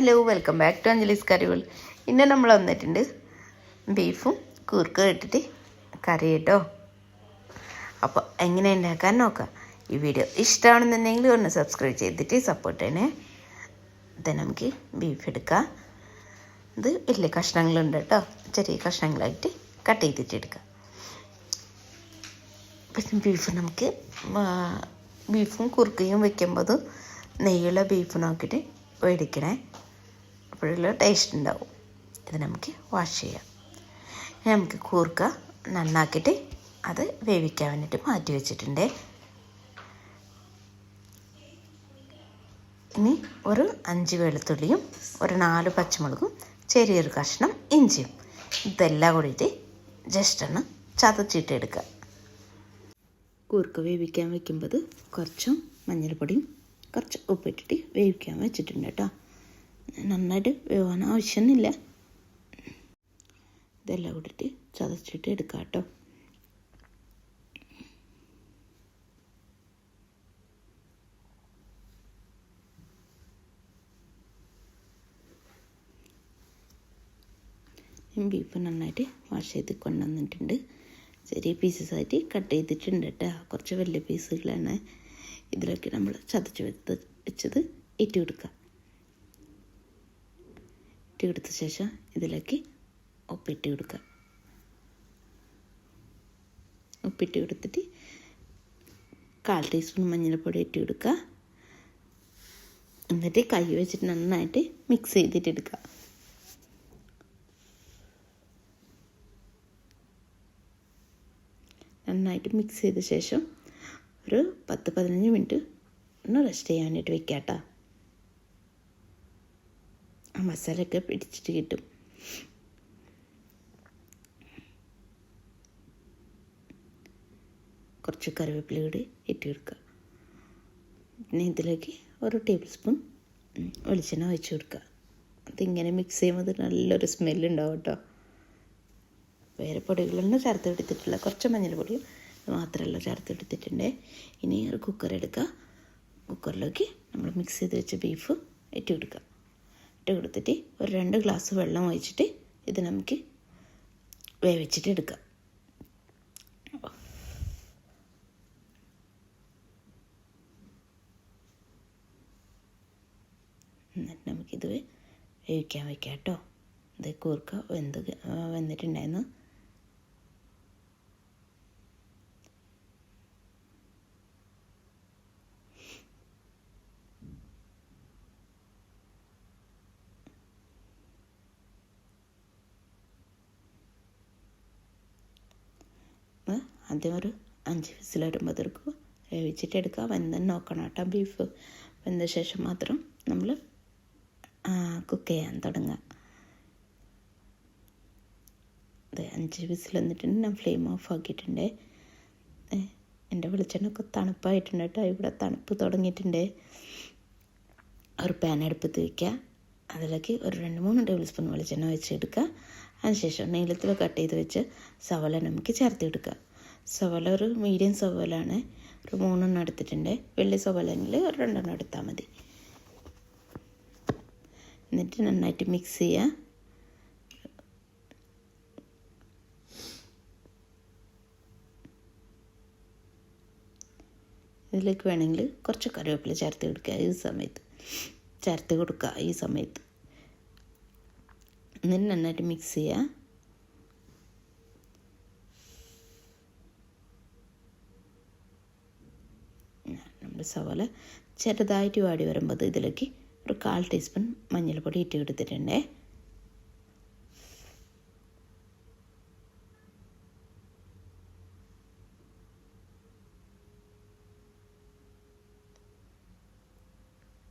Hello, welcome back to Anjali's കറികൾ. ഇന്ന് നമ്മൾ വന്നിട്ടുണ്ട് ബീഫും കൂർക്ക ഇട്ടിട്ട് കറി കേട്ടോ. അപ്പോൾ എങ്ങനെ ഉണ്ടാക്കാൻ നോക്കാം. ഈ വീഡിയോ ഇഷ്ടമാണെന്നുണ്ടെങ്കിൽ ഒന്ന് സബ്സ്ക്രൈബ് ചെയ്തിട്ട് സപ്പോർട്ട് ചെയ്യണേ. ഇത് നമുക്ക് ബീഫ് എടുക്കാം. ഇത് വലിയ കഷ്ണങ്ങളുണ്ട് കേട്ടോ, ചെറിയ കഷ്ണങ്ങളായിട്ട് കട്ട് ചെയ്തിട്ട് എടുക്കാം. പിന്നെ ബീഫും കുറുക്കയും വെക്കുമ്പോൾ നെയ്യുള്ള ബീഫ് നോക്കിയിട്ട് മേടിക്കണേ, അപ്പോഴുള്ള ടേസ്റ്റ് ഉണ്ടാവും. ഇത് നമുക്ക് വാഷ് ചെയ്യാം. നമുക്ക് കൂർക്ക നന്നാക്കിയിട്ട് അത് വേവിക്കാൻ വേണ്ടിയിട്ട് മാറ്റി വെച്ചിട്ടുണ്ട്. ഇനി ഒരു 5 വെളുത്തുള്ളിയും ഒരു 4 പച്ചമുളകും ചെറിയൊരു കഷ്ണം ഇഞ്ചിയും ഇതെല്ലാം കൂടിയിട്ട് ജസ്റ്റ് ഒന്ന് ചതച്ചിട്ട് എടുക്കുക. കൂർക്ക വേവിക്കാൻ വെക്കുമ്പോൾ കുറച്ചും മഞ്ഞൾപ്പൊടിയും കുറച്ച് ഉപ്പിട്ടിട്ട് വേവിക്കാൻ വെച്ചിട്ടുണ്ട് കേട്ടോ. നന്നായിട്ട് വേവാൻ ആവശ്യമൊന്നുമില്ല. ഇതെല്ലാം കൂടിയിട്ട് ചതച്ചിട്ട് എടുക്കാം കേട്ടോ. ബീഫ് നന്നായിട്ട് വാഷ് ചെയ്ത് കൊണ്ടുവന്നിട്ടുണ്ട്. ചെറിയ പീസസായിട്ട് കട്ട് ചെയ്തിട്ടുണ്ട് കേട്ടോ. കുറച്ച് വലിയ പീസുകളാണ്. ഇതിലേക്ക് നമ്മൾ ചതച്ച് വെച്ചത് ഇട്ട് കൊടുക്കുക. ഇട്ട് കൊടുത്ത ശേഷം ഇതിലേക്ക് ഉപ്പിട്ട് കൊടുക്കുക. ഉപ്പിട്ട് കൊടുത്തിട്ട് 1/4 ടീസ്പൂൺ മഞ്ഞൾപ്പൊടി ഇട്ട് കൊടുക്കുക. എന്നിട്ട് കൈ വെച്ചിട്ട് നന്നായിട്ട് മിക്സ് ചെയ്തിട്ട് എടുക്കുക. നന്നായിട്ട് മിക്സ് ചെയ്ത ശേഷം ഒരു 10-15 മിനിറ്റ് ഒന്ന് റെസ്റ്റ് ചെയ്യാനായിട്ട് വെക്കാം കേട്ടോ. ആ മസാലയൊക്കെ പിടിച്ചിട്ട് കിട്ടും. കുറച്ച് കറിവേപ്പില കൂടി ഇട്ട് കൊടുക്കുക. പിന്നെ ഇതിലേക്ക് 1 ടേബിൾ സ്പൂൺ വെളിച്ചെണ്ണ ഒഴിച്ച് കൊടുക്കുക. അതിങ്ങനെ മിക്സ് ചെയ്യുമ്പോൾ നല്ലൊരു സ്മെല്ലുണ്ടാവും കേട്ടോ. വേറെ പൊടികളൊന്നും ചേർത്ത് എടുത്തിട്ടില്ല. കുറച്ച് മഞ്ഞൾപ്പൊടിയും മാത്രമല്ല ചേർത്ത് എടുത്തിട്ടുണ്ട്. ഇനി ഒരു കുക്കർ എടുക്കുക. കുക്കറിലേക്ക് നമ്മൾ മിക്സ് ചെയ്ത് വെച്ച ബീഫ് ഇട്ട് കൊടുക്കുക. ഇട്ട് കൊടുത്തിട്ട് ഒരു 2 ഗ്ലാസ് വെള്ളം ഒഴിച്ചിട്ട് ഇത് നമുക്ക് വേവിച്ചിട്ട് എടുക്കാം. എന്നിട്ട് നമുക്കിത് വേവിക്കാൻ വയ്ക്കാം കേട്ടോ. ഇത് കൂർക്ക വെന്തിട്ടുണ്ടായിരുന്നു. ആദ്യം ഒരു 5 വിസിൽ വരുമ്പോഴത്തേക്കും വേവിച്ചിട്ട് എടുക്കുക. വെന്തെന്ന് നോക്കണം കേട്ടോ. ബീഫ് വെന്ത ശേഷം മാത്രം നമ്മൾ കുക്ക് ചെയ്യാൻ തുടങ്ങുക. അതെ, 5 വിസിൽ വന്നിട്ടുണ്ട്. ഞാൻ ഫ്ലെയിം ഓഫ് ആക്കിയിട്ടുണ്ട്. എൻ്റെ വെളിച്ചെണ്ണയൊക്കെ തണുപ്പായിട്ടുണ്ട് കേട്ടോ. ഇവിടെ തണുപ്പ് തുടങ്ങിയിട്ടുണ്ട്. ഒരു പാൻ അടുപ്പത്ത് വയ്ക്കുക. അതിലേക്ക് ഒരു 2-3 ടേബിൾ സ്പൂൺ വെളിച്ചെണ്ണ വെച്ചെടുക്കുക. അതിനുശേഷം നീളത്തിൽ കട്ട് ചെയ്ത് വെച്ച് സവാള നമുക്ക് ചേർത്ത് കൊടുക്കുക. സവാള ഒരു മീഡിയം സവാളയാണ്. ഒരു 3 എടുത്തിട്ടുണ്ട്. വലിയ സവാളയെങ്കിൽ ഒരു 2 എടുത്താൽ മതി. എന്നിട്ട് നന്നായിട്ട് മിക്സ് ചെയ്യുക. ഇതിലേക്ക് വേണമെങ്കിൽ കുറച്ച് കറിവേപ്പില ചേർത്ത് കൊടുക്കുക. ഈ സമയത്ത് എന്നിട്ട് നന്നായിട്ട് മിക്സ് ചെയ്യുക. നമ്മുടെ സവാള ചെറുതായിട്ട് വാടി വരുമ്പോൾ ഇതിലേക്ക് ഒരു 1/4 ടീസ്പൂൺ മഞ്ഞൾപ്പൊടി ഇട്ട് കൊടുത്തിട്ടുണ്ട്.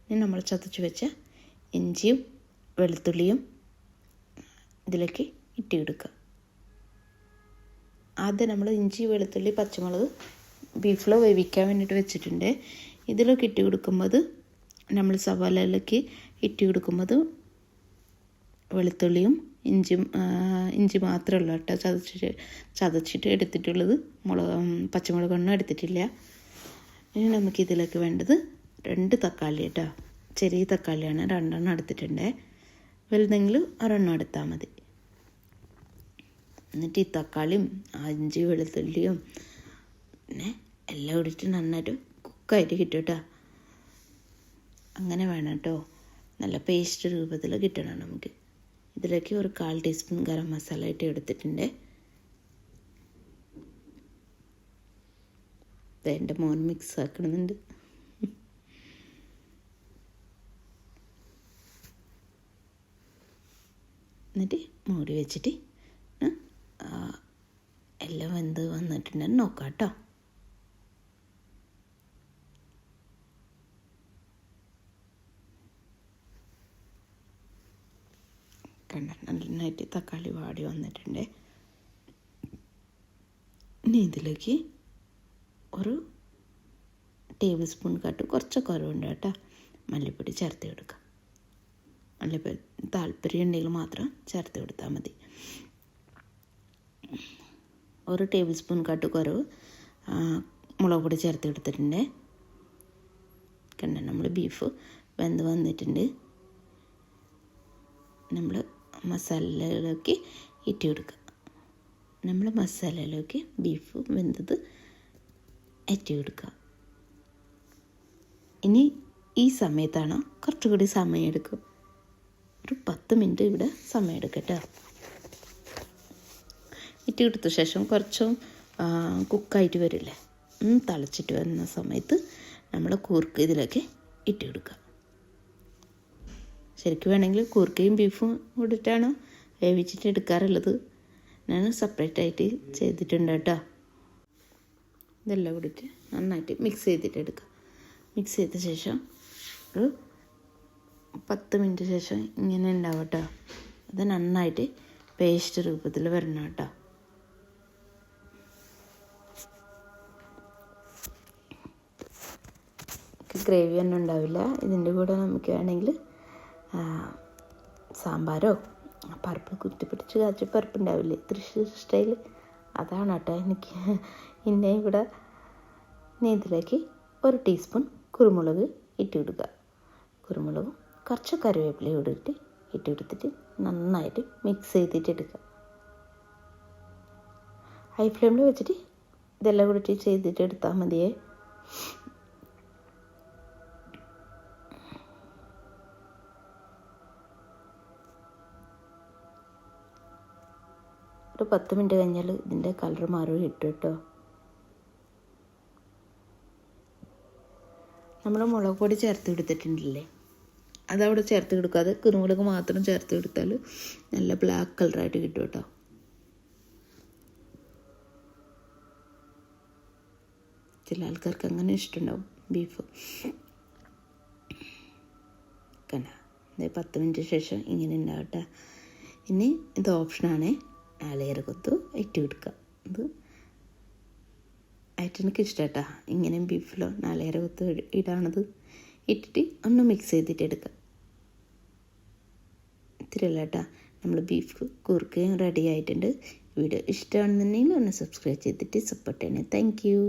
ഇനി നമ്മൾ ചതച്ച് വെച്ച ഇഞ്ചിയും വെളുത്തുള്ളിയും ഇതിലേക്ക് ഇട്ട് കൊടുക്കുക. ആദ്യം നമ്മൾ ഇഞ്ചി, വെളുത്തുള്ളി, പച്ചമുളക് ബീഫിൽ വേവിക്കാൻ വേണ്ടിയിട്ട് വെച്ചിട്ടുണ്ട്. ഇതിലേക്ക് ഇട്ട് കൊടുക്കുമ്പോൾ നമ്മൾ സവാളയിലേക്ക് ഇട്ട് കൊടുക്കുമ്പോൾ വെളുത്തുള്ളിയും ഇഞ്ചി മാത്രമല്ല കേട്ടോ ചതച്ചിട്ട് എടുത്തിട്ടുള്ളത്. പച്ചമുളകൊന്നും എടുത്തിട്ടില്ല. ഇനി നമുക്കിതിലേക്ക് വേണ്ടത് 2 തക്കാളി കേട്ടോ. ചെറിയ തക്കാളിയാണ്, 2 എടുത്തിട്ടുണ്ട്. വലുതെങ്കിൽ ഒരെണ്ണം എടുത്താൽ മതി. എന്നിട്ട് ഈ തക്കാളിയും ഇഞ്ചി വെളുത്തുള്ളിയും പിന്നെ എല്ലാം ഇട്ടിട്ട് നന്നായിട്ട് കുക്കായിട്ട് കിട്ടും കേട്ടോ. അങ്ങനെ വേണം കേട്ടോ, നല്ല പേസ്റ്റ് രൂപത്തിൽ കിട്ടണം നമുക്ക്. ഇതിലേക്ക് ഒരു 1/4 ടീസ്പൂൺ ഗരം മസാല ഇട്ട് എടുത്തിട്ടുണ്ട്. എൻ്റെ മോൻ മിക്സ് ആക്കണമെന്നുണ്ട്. എന്നിട്ട് മൂടി വെച്ചിട്ട് എല്ലാം വെന്ത് വന്നിട്ടുണ്ടെന്ന് നോക്കാം കേട്ടോ. നന്നായിട്ട് തക്കാളി വാടി വന്നിട്ടുണ്ട്. ഇനി ഇതിലേക്ക് ഒരു ടേബിൾ സ്പൂൺ കുറച്ച് കുറവുണ്ട് കേട്ടോ മല്ലിപ്പൊടി ചേർത്ത് കൊടുക്കുക. മല്ലിപ്പൊടി താല്പര്യം ഉണ്ടെങ്കിൽ മാത്രം ചേർത്ത് കൊടുത്താൽ മതി. ഒരു ടേബിൾ സ്പൂൺ കുറവ് മുളക് പൊടി ചേർത്ത് കൊടുത്തിട്ടുണ്ട്. നമ്മൾ ബീഫ് വെന്ത് വന്നിട്ടുണ്ട്. നമ്മൾ മസാലയിലേക്ക് ഇട്ട് കൊടുക്കുക. നമ്മൾ മസാലയിലേക്ക് ബീഫ് വെന്തത് ഇട്ട് കൊടുക്കുക. ഇനി ഈ സമയത്താണ് കുറച്ചുകൂടി സമയം എടുക്കും. ഒരു 10 മിനിറ്റ് ഇവിടെ സമയം എടുക്കട്ടെ. ഇട്ട് കൊടുത്ത ശേഷം കുറച്ചും കുക്കായിട്ട് വരില്ലേ, തിളച്ചിട്ട് വരുന്ന സമയത്ത് നമ്മൾ കൂർക്ക ഇതിലേക്ക് ഇട്ട് കൊടുക്കുക. ശരിക്കും വേണമെങ്കിൽ കൂർക്കയും ബീഫും കൂടിയിട്ടാണ് വേവിച്ചിട്ട് എടുക്കാറുള്ളത്. ഞാൻ സെപ്പറേറ്റായിട്ട് ചെയ്തിട്ടുണ്ട് കേട്ടോ. ഇതെല്ലാം കൂടിയിട്ട് നന്നായിട്ട് മിക്സ് ചെയ്തിട്ട് എടുക്കുക. മിക്സ് ചെയ്ത ശേഷം ഒരു 10 മിനിറ്റ് ശേഷം ഇങ്ങനെ ഉണ്ടാവും കേട്ടോ. അത് നന്നായിട്ട് പേസ്റ്റ് രൂപത്തിൽ വരണം കേട്ടോ. ഗ്രേവി ഒന്നും ഉണ്ടാവില്ല. ഇതിൻ്റെ കൂടെ നമുക്ക് വേണമെങ്കിൽ സാമ്പാറോ പരിപ്പ് കുത്തിപ്പിടിച്ച് കാച്ചി പരിപ്പുണ്ടാവില്ലേ, തൃശ്ശൂർ സ്റ്റൈൽ, അതാണ് കേട്ടോ എനിക്ക്. പിന്നെ ഇവിടെ ഇതിലേക്ക് 1 ടീസ്പൂൺ കുരുമുളക് ഇട്ട് കൊടുക്കുക. കുരുമുളകും കുറച്ച് കറിവേപ്പിലയും ഇട്ടിട്ട് ഇട്ട് കൊടുത്തിട്ട് നന്നായിട്ട് മിക്സ് ചെയ്തിട്ട് എടുക്കുക. ഹൈ ഫ്ലെയിമിൽ വെച്ചിട്ട് ഇതെല്ലാം കൂടി ചെയ്തിട്ട് എടുത്താൽ മതിയേ. ഒരു 10 മിനിറ്റ് കഴിഞ്ഞാൽ ഇതിൻ്റെ കളർ മാറും ഇട്ടു കേട്ടോ. നമ്മൾ മുളക് പൊടി ചേർത്ത് കൊടുത്തിട്ടുണ്ടല്ലേ, അതവിടെ ചേർത്ത് കൊടുക്കാതെ കുരുമുളക് മാത്രം ചേർത്ത് കൊടുത്താൽ നല്ല ബ്ലാക്ക് കളറായിട്ട് കിട്ടും കേട്ടോ. ചില ആൾക്കാർക്ക് അങ്ങനെ ഇഷ്ടമുണ്ടാവും ബീഫ്. കണ്ട 10 മിനിറ്റ് ശേഷം ഇങ്ങനെ ഉണ്ടാവട്ടെ. ഇനി ഇത് ഓപ്ഷനാണ്, നാളികേര കൊത്ത് ഇട്ട് കൊടുക്കുക. ഇത് എനിക്ക് ഇഷ്ടമാട്ടാ, ഇങ്ങനെ ബീഫിലോ നാളികേര കൊത്ത് ഇടാണത്. ഇട്ടിട്ട് ഒന്ന് മിക്സ് ചെയ്തിട്ട് എടുക്കുക. ഇത്തിരിയല്ല കേട്ടോ, നമ്മൾ ബീഫ് കൂർക്കയും റെഡി ആയിട്ടുണ്ട്. വീഡിയോ ഇഷ്ടമാണെന്നുണ്ടെങ്കിൽ ഒന്ന് സബ്സ്ക്രൈബ് ചെയ്തിട്ട് സപ്പോർട്ട് ചെയ്യണേ. Thank you.